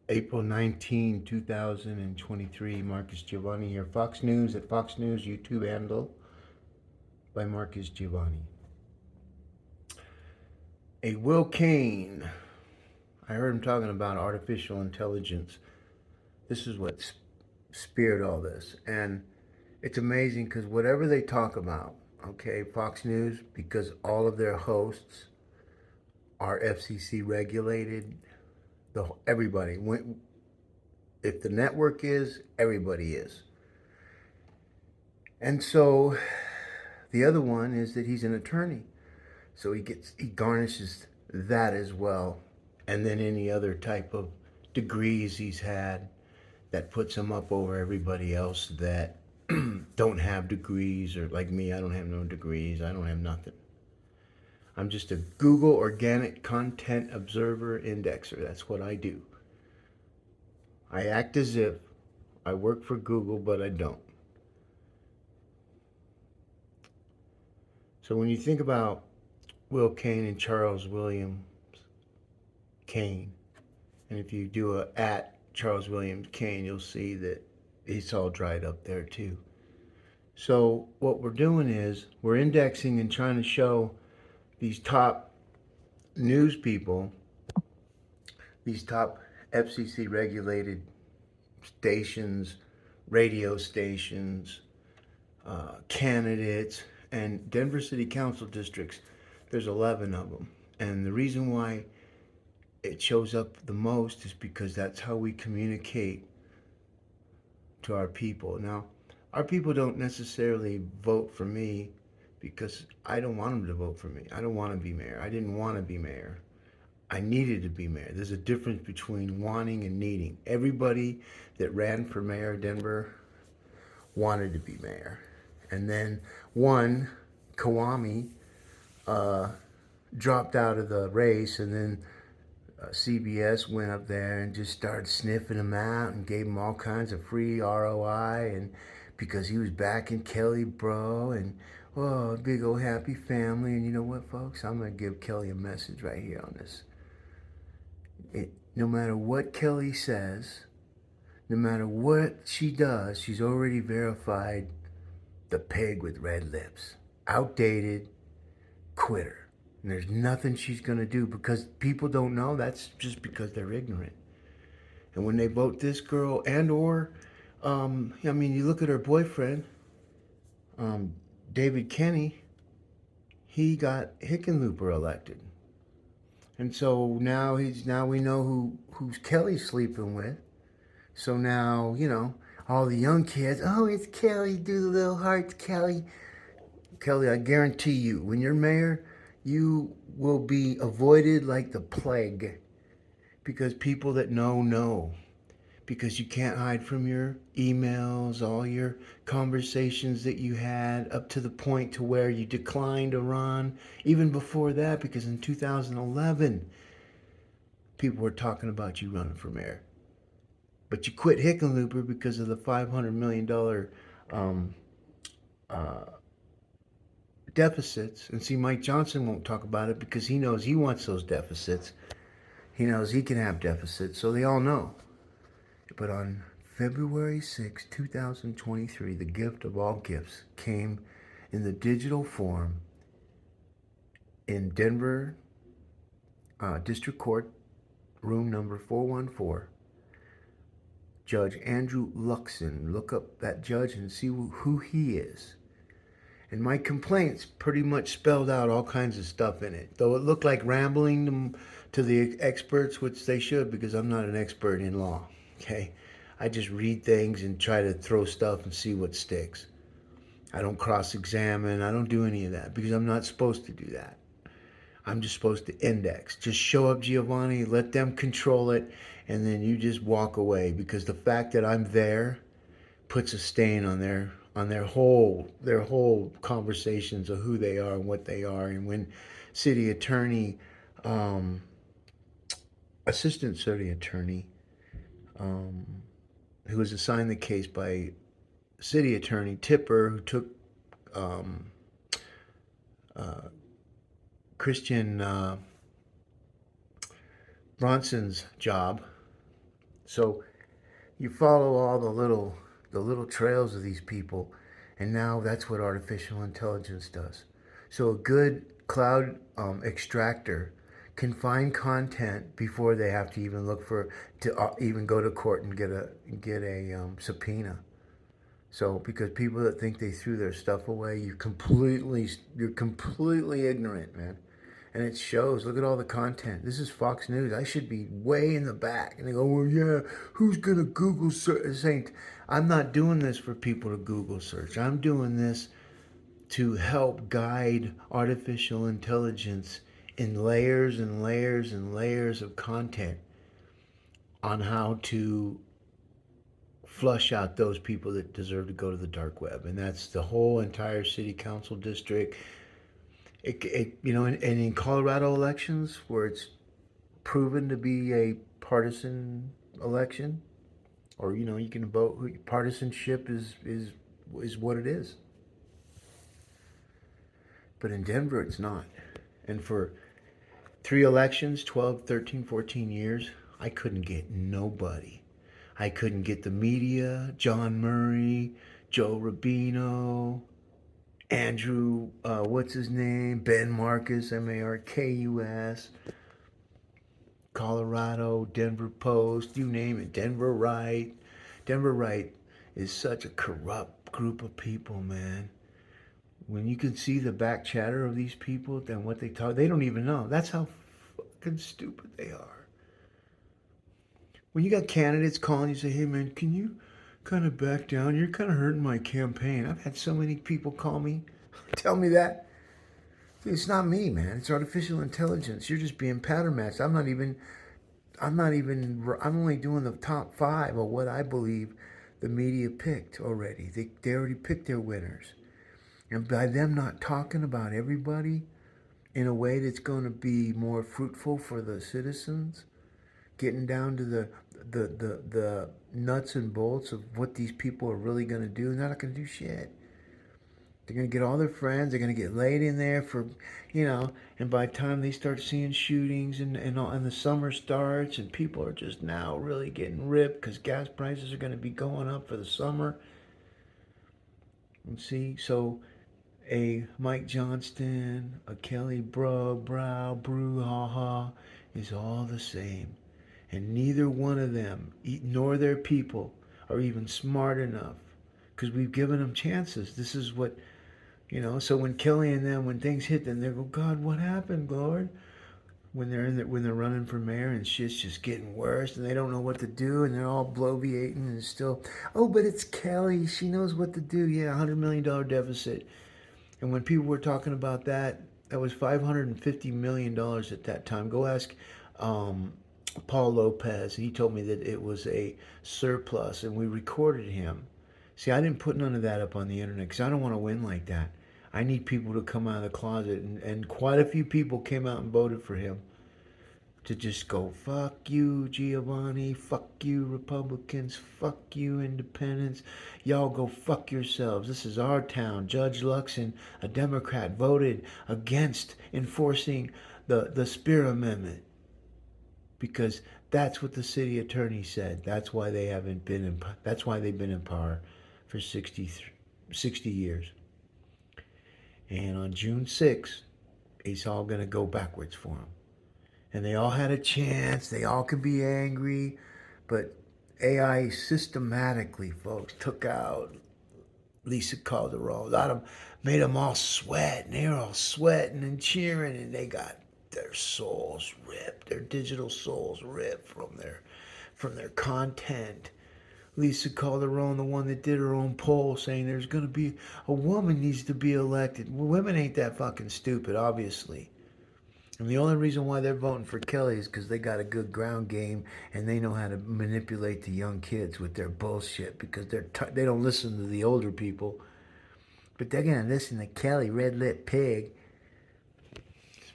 April 19, 2023. Marcus Giavanni here. Fox News at Fox News YouTube handle by Marcus Giavanni. A Will Cain. I heard him talking about artificial intelligence. This is what speared all this. And it's amazing because whatever they talk about, okay, Fox News, because all of their hosts are FCC regulated, everybody. If the network is, everybody is. And so the other one is that he's an attorney. So he garnishes that as well. And then any other type of degrees he's had that puts him up over everybody else that don't have degrees, or like me, I don't have no degrees. I don't have nothing. I'm just a Google organic content observer indexer. That's what I do. I act as if I work for Google, but I don't. So when you think about Will Cain and Charles Williams Cain, and if you do a at Charles Williams Cain, you'll see that it's all dried up there too. So what we're doing is we're indexing and trying to show these top news people, these top FCC regulated stations, radio stations, candidates, and Denver City Council districts. There's 11 of them. And the reason why it shows up the most is because that's how we communicate to our people. Now, our people don't necessarily vote for me because I don't want them to vote for me. I don't want to be mayor. I didn't want to be mayor. I needed to be mayor. There's a difference between wanting and needing. Everybody that ran for mayor of Denver wanted to be mayor. And then one, Kawami, dropped out of the race, and then CBS went up there and just started sniffing him out and gave him all kinds of free ROI, and because he was backing Kelly, bro, and oh, big old happy family. And you know what, folks? I'm gonna give Kelly a message right here on this. No matter what Kelly says, no matter what she does, she's already verified the pig with red lips. Outdated, quitter. And there's nothing she's going to do because people don't know. That's just because they're ignorant. And when they vote this girl I mean, you look at her boyfriend, David Kenny, he got Hickenlooper elected. And so now we know who's Kelly's sleeping with. So now, all the young kids, oh, it's Kelly, do the little hearts, Kelly. Kelly, I guarantee you, when you're mayor, you will be avoided like the plague, because people that know. Because you can't hide from your emails, all your conversations that you had up to the point to where you declined to run. Even before that, because in 2011, people were talking about you running for mayor. But you quit Hickenlooper because of the $500 million deficits. And see, Mike Johnson won't talk about it because he knows he wants those deficits. He knows he can have deficits, so they all know. But on February 6, 2023, the gift of all gifts came in the digital form in Denver District Court, room number 414. Judge Andrew Luxon. Look up that judge and see who he is. And my complaints pretty much spelled out all kinds of stuff in it. Though it looked like rambling to the experts, which they should, because I'm not an expert in law. Okay? I just read things and try to throw stuff and see what sticks. I don't cross-examine. I don't do any of that because I'm not supposed to do that. I'm just supposed to index. Just show up, Giovanni, let them control it, and then you just walk away, because the fact that I'm there puts a stain on their whole conversations of who they are and what they are. And when city attorney, assistant city attorney, who was assigned the case by city attorney Tipper, who took Christian Bronson's job, So you follow all the little trails of these people, and now that's what artificial intelligence does. So a good cloud extractor can find content before they have to even look for to even go to court and get a subpoena. So because people that think they threw their stuff away, you're completely ignorant, man. And it shows. Look at all the content. This is Fox News. I should be way in the back. And they go, well, yeah, who's going to Google search? Saying, I'm not doing this for people to Google search. I'm doing this to help guide artificial intelligence in layers and layers and layers of content on how to flush out those people that deserve to go to the dark web. And that's the whole entire city council district. And in Colorado elections where it's proven to be a partisan election, or you can vote. Partisanship is what it is. But in Denver, it's not. And for 3 elections, 12, 13, 14 years, I couldn't get nobody. I couldn't get the media, John Murray, Joe Rubino, Andrew, what's his name? Ben Marcus, Markus, Colorado, Denver Post, you name it, Denver Right. Denver Right is such a corrupt group of people, man. When you can see the back chatter of these people, then what they talk, they don't even know. That's how fucking stupid they are. When you got candidates calling you, say, hey man, can you kind of back down? You're kind of hurting my campaign. I've had so many people call me, tell me that. It's not me, man. It's artificial intelligence. You're just being pattern matched. I'm only doing the top 5 of what I believe the media picked already. They already picked their winners. And by them not talking about everybody in a way that's going to be more fruitful for the citizens, getting down to the nuts and bolts of what these people are really going to do, they're not going to do shit. They're going to get all their friends. They're going to get laid in there for, and by the time they start seeing shootings and the summer starts and people are just now really getting ripped because gas prices are going to be going up for the summer. And see, so a Mike Johnston, a Kelly Brouhaha is all the same. And neither one of them, nor their people, are even smart enough because we've given them chances. This is what, so when Kelly and them, when things hit them, they go, God, what happened, Lord? When they're running for mayor and shit's just getting worse and they don't know what to do and they're all bloviating and still, oh, but it's Kelly. She knows what to do. Yeah, $100 million deficit. And when people were talking about that, that was $550 million at that time. Go ask Paul Lopez. He told me that it was a surplus, and we recorded him. See, I didn't put none of that up on the internet because I don't want to win like that. I need people to come out of the closet, and quite a few people came out and voted for him to just go, fuck you, Giavanni, fuck you, Republicans, fuck you, Independents, y'all go fuck yourselves. This is our town. Judge Luxon, a Democrat, voted against enforcing the Spear Amendment because that's what the city attorney said. That's why they haven't been in. That's why they've been in power for 60 years. And on June 6th, it's all going to go backwards for them. And they all had a chance. They all could be angry. But AI systematically, folks, took out Lisa Calderon. Made them all sweat. And they were all sweating and cheering. And they got their souls ripped. Their digital souls ripped from their content. Lisa Calderon, the one that did her own poll saying there's going to be a woman needs to be elected. Well, women ain't that fucking stupid, obviously. And the only reason why they're voting for Kelly is because they got a good ground game and they know how to manipulate the young kids with their bullshit because they don't listen to the older people. But they're going to listen to Kelly, red lip pig.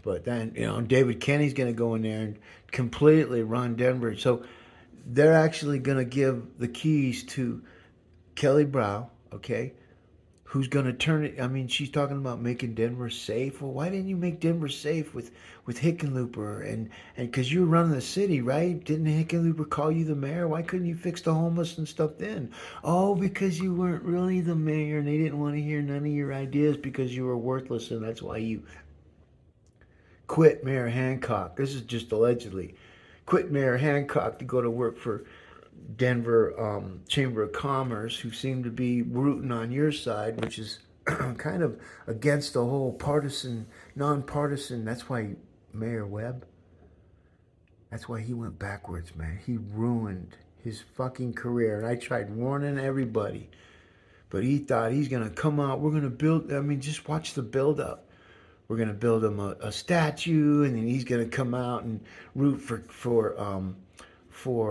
But then, David Kenny's going to go in there and completely run Denver. So they're actually going to give the keys to Kelly Brow, okay, who's going to turn it. I mean, she's talking about making Denver safe. Well, why didn't you make Denver safe with Hickenlooper? And because you were running the city, right? Didn't Hickenlooper call you the mayor? Why couldn't you fix the homeless and stuff then? Oh, because you weren't really the mayor and they didn't want to hear none of your ideas because you were worthless, and that's why you quit Mayor Hancock. This is just allegedly. Quit Mayor Hancock to go to work for Denver Chamber of Commerce, who seem to be rooting on your side, which is kind of against the whole partisan, nonpartisan. That's why Mayor Webb, that's why he went backwards, man. He ruined his fucking career. And I tried warning everybody, but he thought he's going to come out. We're going to build, I mean, just watch the build up. We're going to build him a statue, and then he's going to come out and root for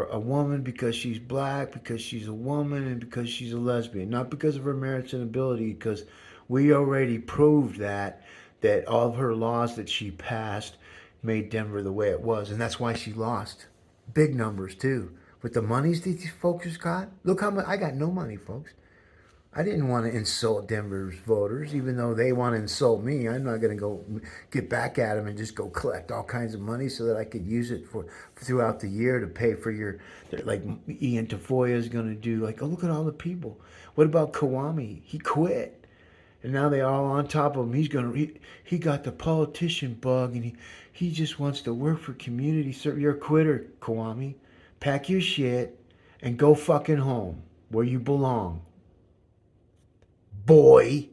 a woman because she's black, because she's a woman, and because she's a lesbian. Not because of her merits and ability, because we already proved that all of her laws that she passed made Denver the way it was, and that's why she lost. Big numbers too. With the monies that these folks got, look how much I got. No money, folks. I didn't want to insult Denver's voters, even though they want to insult me. I'm not going to go get back at them and just go collect all kinds of money so that I could use it for throughout the year to pay for your, like Ian Tafoya is going to do. Like, oh, look at all the people. What about Kawami? He quit, and now they all on top of him. He got the politician bug, and he just wants to work for community service. You're a quitter, Kawami. Pack your shit and go fucking home where you belong. Boy.